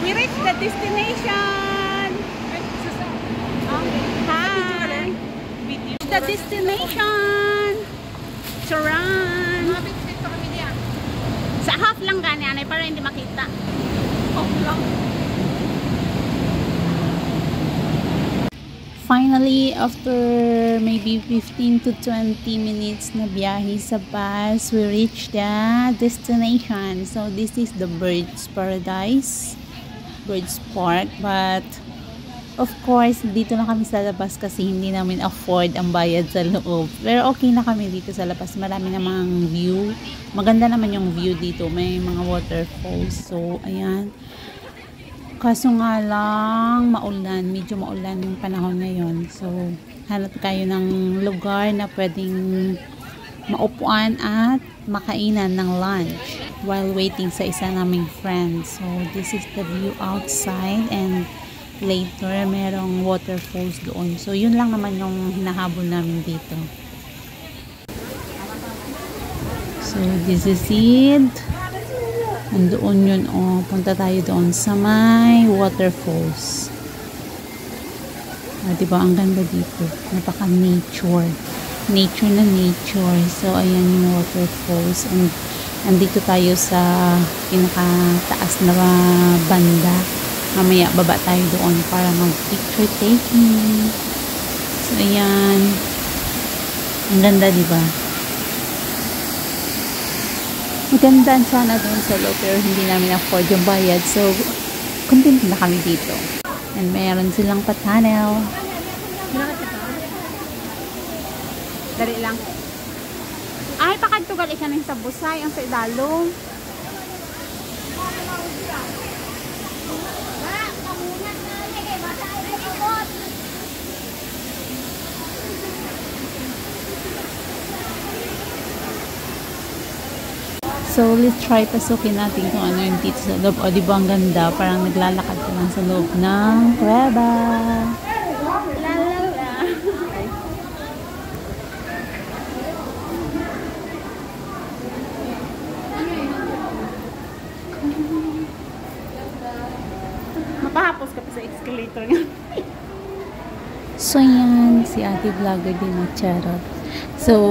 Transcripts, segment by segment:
We reached the destination. Hi. The destination. Charan. Sa half lang gani anay para hindi makita. Half lang. Finally, after maybe 15 to 20 minutes na biyahe sa bus, we reached the destination. So this is the Birds Paradise, Birds Park, but of course dito na kami sa labas kasi hindi namin afford ang bayad sa loob. Pero okay na kami dito sa labas, marami namang view, maganda naman yung view dito, may mga waterfalls. So ayan, kaso nga lang maulan, medyo maulan yung panahon ngayon. So hanap kayo ng lugar na pwedeng maupuan at makainan ng lunch while waiting sa isa naming friend. So this is the view outside, and later merong waterfalls doon. So yun lang naman yung hinahabol namin dito. So this is it. Andoon yun, oh, punta tayo doon sa may waterfalls. Diba ang ganda dito, napaka nature na nature. So ayan yung waterfalls, and andito tayo sa pinakataas na banda. Mamaya baba tayo doon para mag picture taking. So ayan, ang ganda diba. Maganda sana doon sa loob pero hindi namin afford yung bayad. So, content na kami dito. And meron silang pa-tunnel. Dali lang. Ay, pakadtugal isa na sa busay. Ang sa idalo. So, let's try pasukin natin kung ano yung dito sa loob. O, di ba ang ganda? Parang naglalakad ka lang sa loob ng kuweba. Mapahapos ka pa sa escalator nga. So, yan. Si ate vlogger din na charot. So,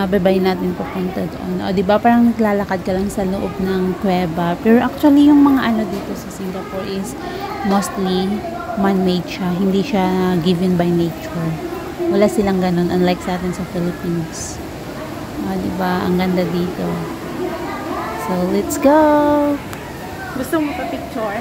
babay natin papunta doon. O, diba parang naglalakad ka lang sa loob ng kuweba. Pero actually, yung mga ano dito sa Singapore is mostly man-made siya. Hindi siya given by nature. Wala silang ganun. Unlike sa atin sa Philippines. O, diba? Ang ganda dito. So, let's go! Gusto mo pa picture?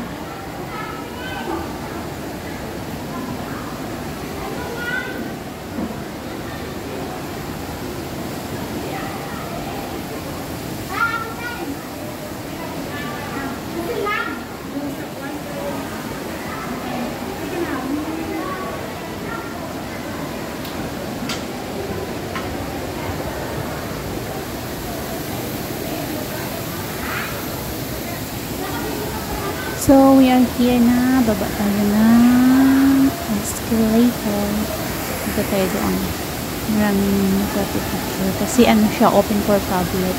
So, we are here na. Baba tayo na escalator. Dito tayo doon. Maraming picture. Kasi ano siya, open for public.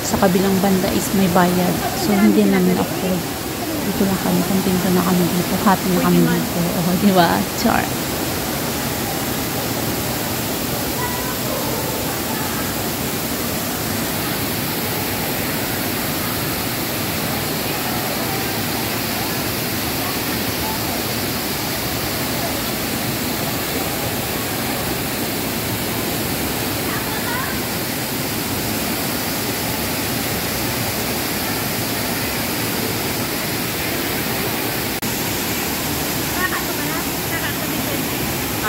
Sa kabilang banda is may bayad. So, hindi namin afford. Dito na kami. Kontento na kami dito. Happy na kami dito. O, diba? Char.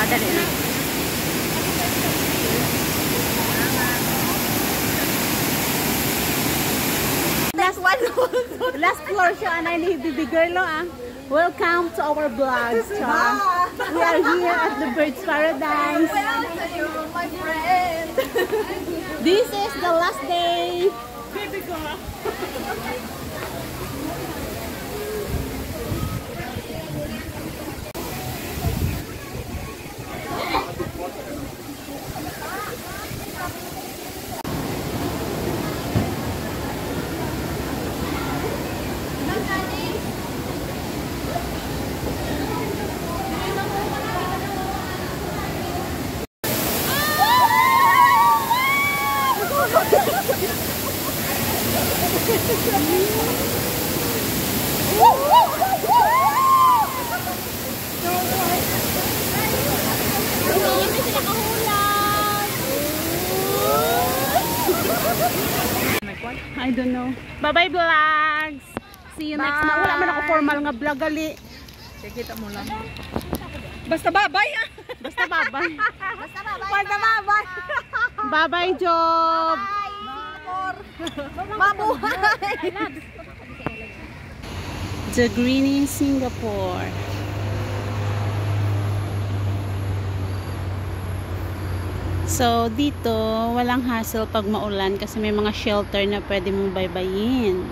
dali na. Last floor siya, anay ni Bibi Girl, Welcome to our vlog. We are here at the Birds Paradise. Welcome you, my friend. This is the last day. Baby girl. I don't know. Bye-bye vlogs. See you next month. Wala man ako formal nga vlog gali. Kita mo lang. Basta babay ah. Basta bye-bye. Basta babay. Basta babay. Bye-bye Job. Singapore. Mabuhay. The Greeny Singapore. So, dito, walang hassle pag maulan kasi may mga shelter na pwede mong baybayin.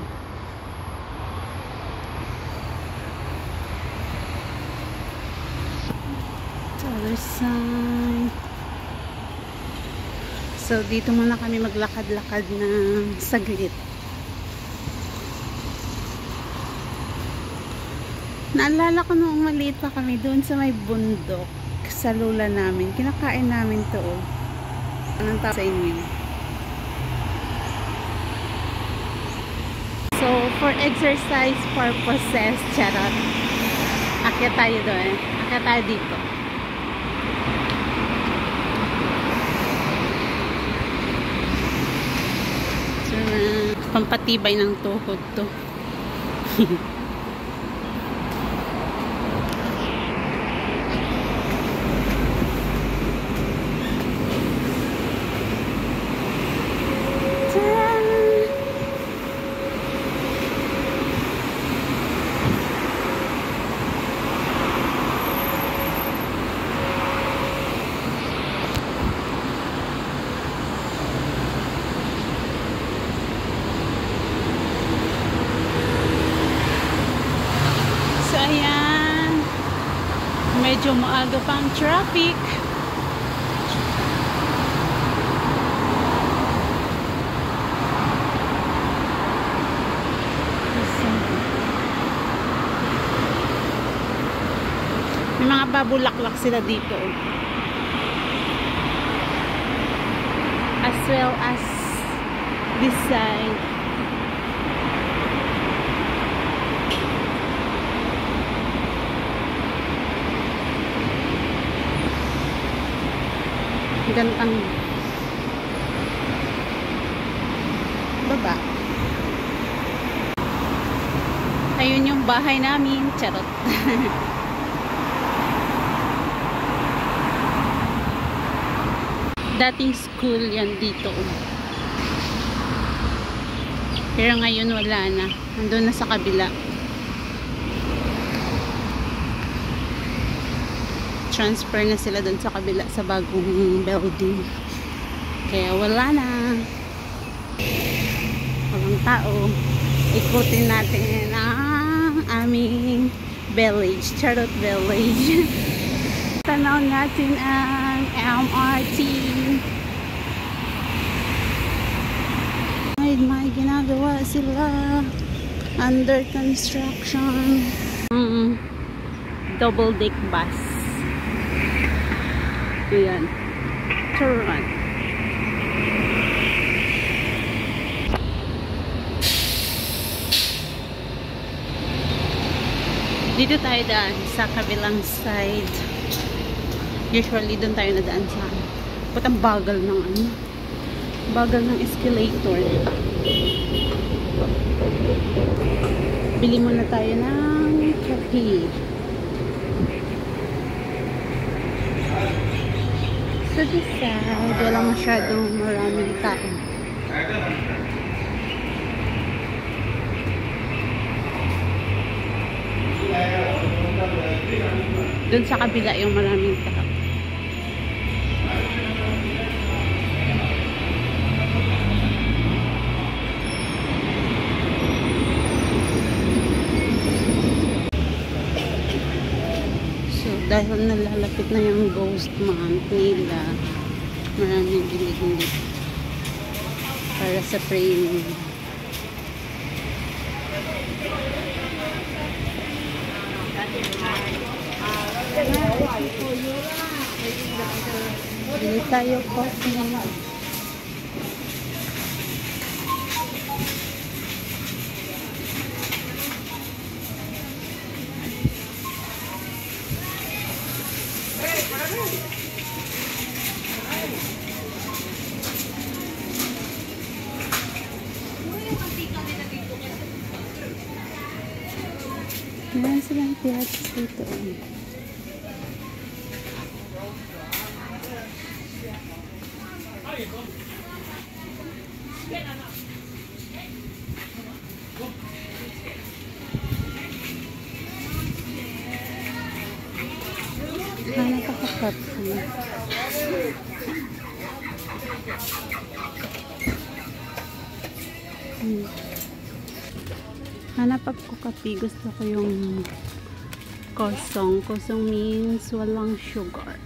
Other side. So, dito muna kami maglakad-lakad ng saglit. Naalala ko noong maliit pa kami doon sa may bundok sa lula namin. Kinakain namin to. Anong tawag sa inyo? So, for exercise purposes, charot. Akyat tayo doon. Akyat tayo dito. So, pampatibay ng tuhod to. Ayan, medyo maaga pang traffic. May mga babulaklak sila dito, as well as this side. Gantang baba. Ayun yung bahay namin. Charot. Dating school yan dito. Pero ngayon wala na. Nandun na sa kabila. Transfer na sila doon sa kabila sa bagong building. Kaya wala na. Walang tao. Ikutin natin ang aming village. Charot village. Tanaw natin ang MRT. May ginagawa sila. Under construction. Double deck bus. Ayan. Turn. Dito tayo daan sa kabilang side. Usually doon tayo nadaan sa putang bagal ng ano. Bagal ng escalator. Bili muna tayo ng kape. So this side, wala masyadong maraming tao. Doon sa kabila yung maraming tao. Dahil nalalapit na yung ghost month nila, maraming bilig-bilig para sa praying. Bili tayo coffee. Meron silang piatos dito. Hanap ako coffee. Hanap ako kape. Gusto ko yung kosong. Kosong means walang sugar.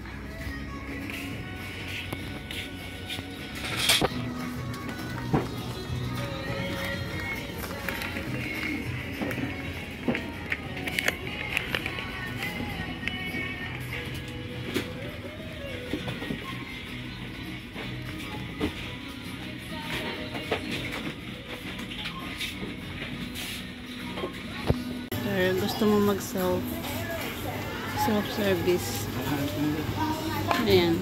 Gusto mo mag self-service. Ayan.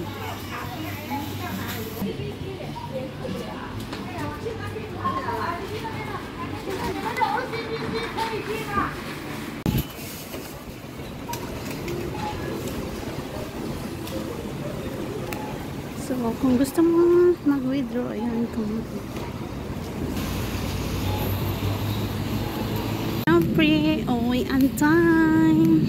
So, kung gusto mo mag-withdraw, ayan, free, only on time.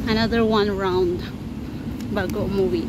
Another one round bago umuwi.